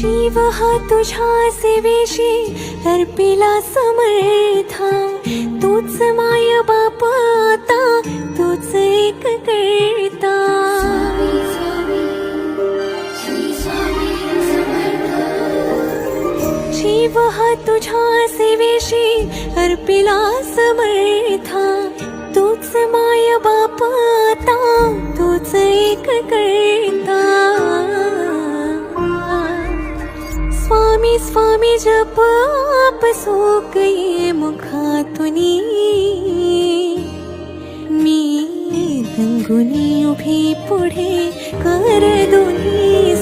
जीव हा तुझ्या सेवेशी अर्पिला समर्था, तूच माय बाप आता, तूच एक करता. जीव हा तुझ्या सेवेशी अर्पिला समर्था, तूच माय बाप आता, तूच एक करता. स्वामी स्वामी जप आप सोक ये मुखातुनी, मी दंगुनी उभी पुढे कर दोन्ही